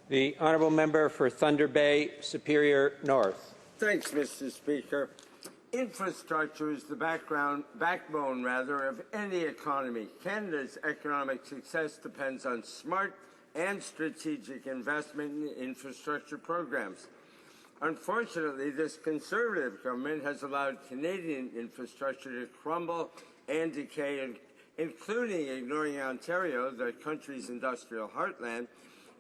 The honourable member for Thunder Bay, Superior North. Thanks, Mr. Speaker. Infrastructure is the backbone of any economy. Canada's economic success depends on smart and strategic investment in infrastructure programs. Unfortunately, this Conservative government has allowed Canadian infrastructure to crumble and decay, including ignoring Ontario, the country's industrial heartland,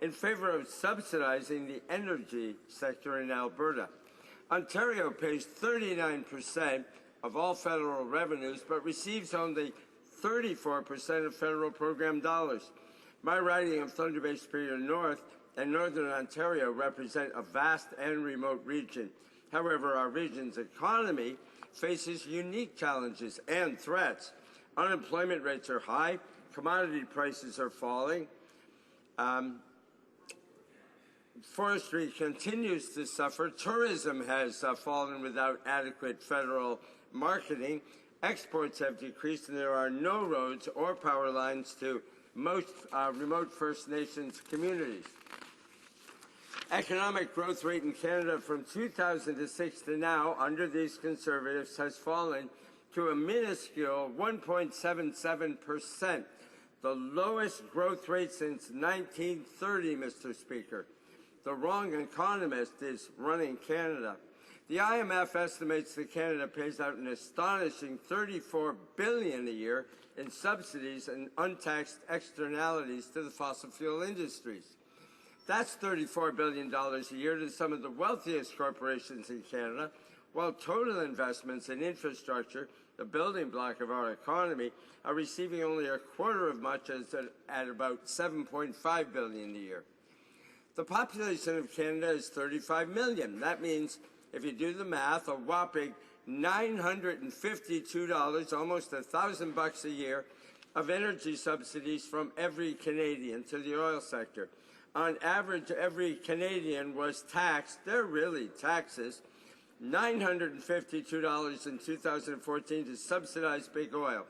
in favor of subsidizing the energy sector in Alberta. Ontario pays 39% of all federal revenues, but receives only 34% of federal program dollars. My riding of Thunder Bay Superior North and Northern Ontario represent a vast and remote region. However, our region's economy faces unique challenges and threats. Unemployment rates are high, commodity prices are falling, forestry continues to suffer, tourism has fallen without adequate federal marketing, exports have decreased, and there are no roads or power lines to most remote First Nations communities. Economic growth rate in Canada from 2006 to now, under these Conservatives, has fallen to a minuscule 1.77%, the lowest growth rate since 1930, Mr. Speaker. The wrong economist is running Canada. The IMF estimates that Canada pays out an astonishing $34 billion a year in subsidies and untaxed externalities to the fossil fuel industries. That's $34 billion a year to some of the wealthiest corporations in Canada, while total investments in infrastructure, the building block of our economy, are receiving only a quarter of much at about $7.5 billion a year. The population of Canada is 35 million. That means, if you do the math, a whopping $952, almost $1,000 a year, of energy subsidies from every Canadian to the oil sector. On average, every Canadian was taxed, they're really taxes, $952 in 2014 to subsidize big oil.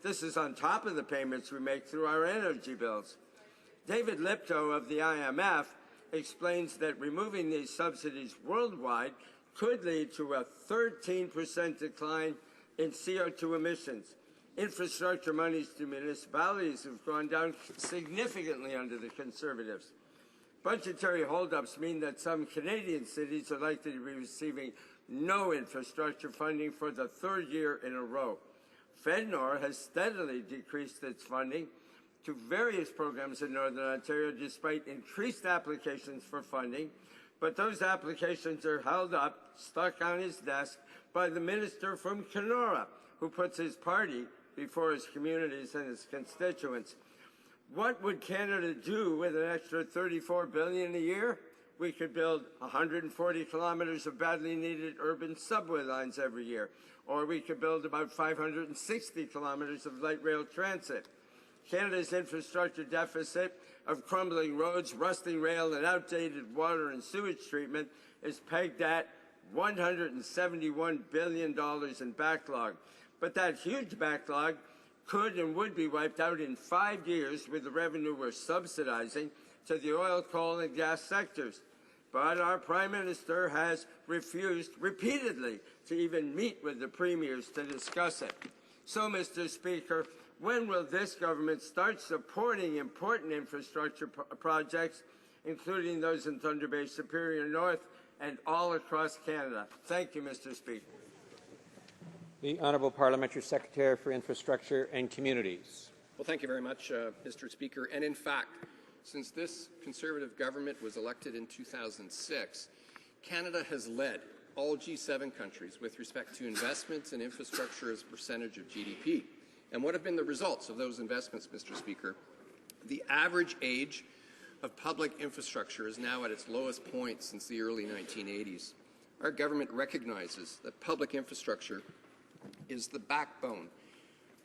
This is on top of the payments we make through our energy bills. David Liptow of the IMF explains that removing these subsidies worldwide could lead to a 13% decline in CO2 emissions. Infrastructure monies to municipalities have gone down significantly under the Conservatives. Budgetary holdups mean that some Canadian cities are likely to be receiving no infrastructure funding for the third year in a row. FedNor has steadily decreased its funding to various programs in Northern Ontario despite increased applications for funding, but those applications are held up, stuck on his desk, by the minister from Kenora, who puts his party before his communities and his constituents. What would Canada do with an extra $34 billion a year? We could build 140 kilometers of badly needed urban subway lines every year, or we could build about 560 kilometers of light rail transit. Canada's infrastructure deficit of crumbling roads, rusting rail, and outdated water and sewage treatment is pegged at $171 billion in backlog. But that huge backlog could and would be wiped out in 5 years with the revenue we're subsidizing to the oil, coal, and gas sectors. But our Prime Minister has refused repeatedly to even meet with the premiers to discuss it. So, Mr. Speaker, when will this government start supporting important infrastructure projects, including those in Thunder Bay Superior North and all across Canada? Thank you, Mr. Speaker. The Honourable Parliamentary Secretary for Infrastructure and Communities. Well, thank you very much, Mr. Speaker. And in fact, since this Conservative government was elected in 2006, Canada has led all G7 countries with respect to investments in infrastructure as a percentage of GDP. And what have been the results of those investments, Mr. Speaker? The average age of public infrastructure is now at its lowest point since the early 1980s. Our government recognizes that public infrastructure is the backbone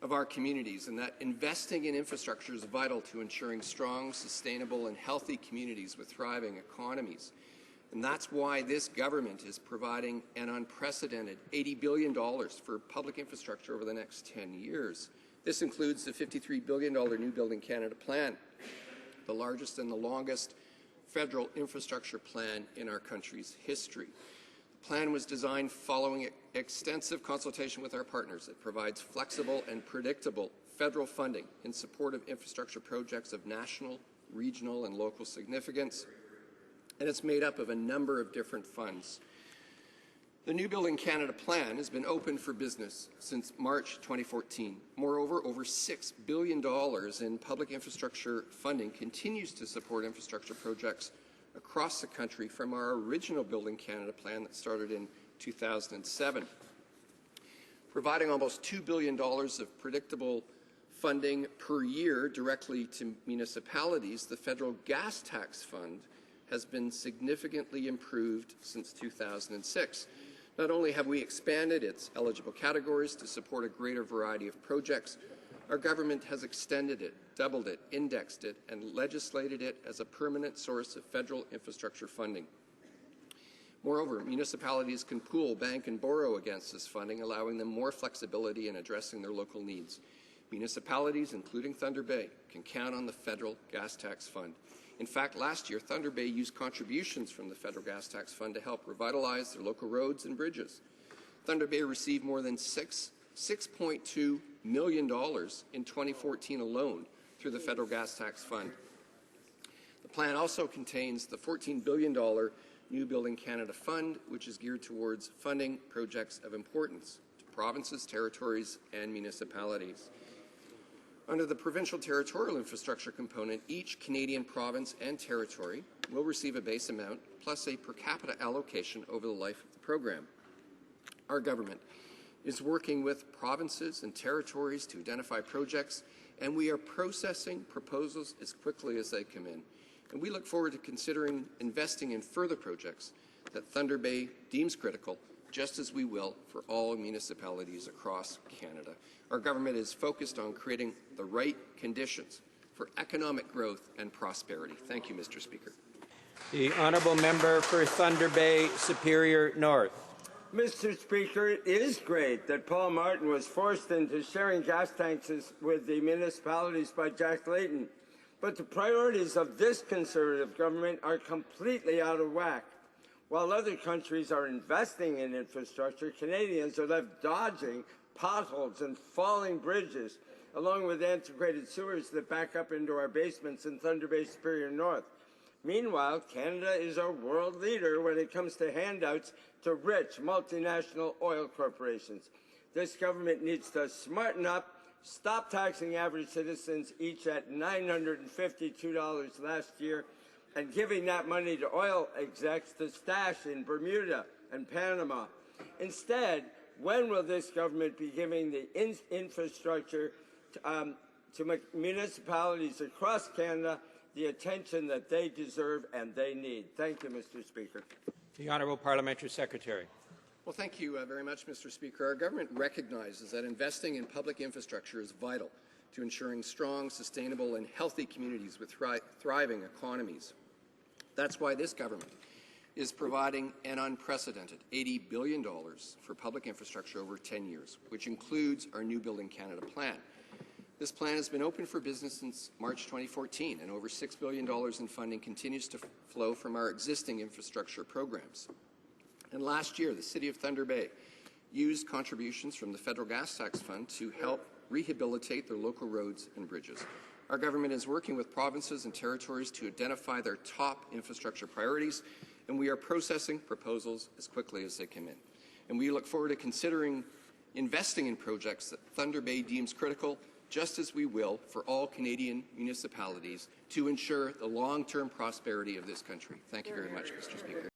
of our communities and that investing in infrastructure is vital to ensuring strong, sustainable, and healthy communities with thriving economies. And that's why this government is providing an unprecedented $80 billion for public infrastructure over the next 10 years. This includes the $53 billion New Building Canada plan, the largest and the longest federal infrastructure plan in our country's history. The plan was designed following extensive consultation with our partners. It provides flexible and predictable federal funding in support of infrastructure projects of national, regional, and local significance, and it's made up of a number of different funds. The New Building Canada plan has been open for business since March 2014. Moreover, over $6 billion in public infrastructure funding continues to support infrastructure projects across the country from our original Building Canada plan that started in 2007. Providing almost $2 billion of predictable funding per year directly to municipalities, the federal gas tax fund has been significantly improved since 2006. Not only have we expanded its eligible categories to support a greater variety of projects, our government has extended it, doubled it, indexed it, and legislated it as a permanent source of federal infrastructure funding. Moreover, municipalities can pool, bank, and borrow against this funding, allowing them more flexibility in addressing their local needs. Municipalities, including Thunder Bay, can count on the federal gas tax fund. In fact, last year, Thunder Bay used contributions from the federal gas tax fund to help revitalize their local roads and bridges. Thunder Bay received more than $6.2 million in 2014 alone through the federal gas tax fund. The plan also contains the $14 billion New Building Canada Fund, which is geared towards funding projects of importance to provinces, territories, and municipalities. Under the provincial territorial infrastructure component, each Canadian province and territory will receive a base amount plus a per capita allocation over the life of the program. Our government is working with provinces and territories to identify projects, and we are processing proposals as quickly as they come in. And we look forward to considering investing in further projects that Thunder Bay deems critical, just as we will for all municipalities across Canada. Our government is focused on creating the right conditions for economic growth and prosperity. Thank you, Mr. Speaker. The honourable member for Thunder Bay Superior North. Mr. Speaker, it is great that Paul Martin was forced into sharing gas tanks with the municipalities by Jack Layton. But the priorities of this Conservative government are completely out of whack. While other countries are investing in infrastructure, Canadians are left dodging potholes and falling bridges, along with antiquated sewers that back up into our basements in Thunder Bay Superior North. Meanwhile, Canada is a world leader when it comes to handouts to rich multinational oil corporations. This government needs to smarten up, stop taxing average citizens each at $952 last year, and giving that money to oil execs to stash in Bermuda and Panama. Instead, when will this government be giving the infrastructure to municipalities across Canada the attention that they deserve and they need? Thank you, Mr. Speaker. The Honourable Parliamentary Secretary. Well, thank you very much, Mr. Speaker. Our government recognizes that investing in public infrastructure is vital to ensuring strong, sustainable, and healthy communities with thriving economies. That's why this government is providing an unprecedented $80 billion for public infrastructure over 10 years, which includes our New Building Canada plan. This plan has been open for business since March 2014, and over $6 billion in funding continues to flow from our existing infrastructure programs. And last year, the City of Thunder Bay used contributions from the Federal Gas Tax Fund to help rehabilitate their local roads and bridges. Our government is working with provinces and territories to identify their top infrastructure priorities, and we are processing proposals as quickly as they come in. And we look forward to considering investing in projects that Thunder Bay deems critical, just as we will for all Canadian municipalities, to ensure the long-term prosperity of this country. Thank you very much, Mr. Speaker.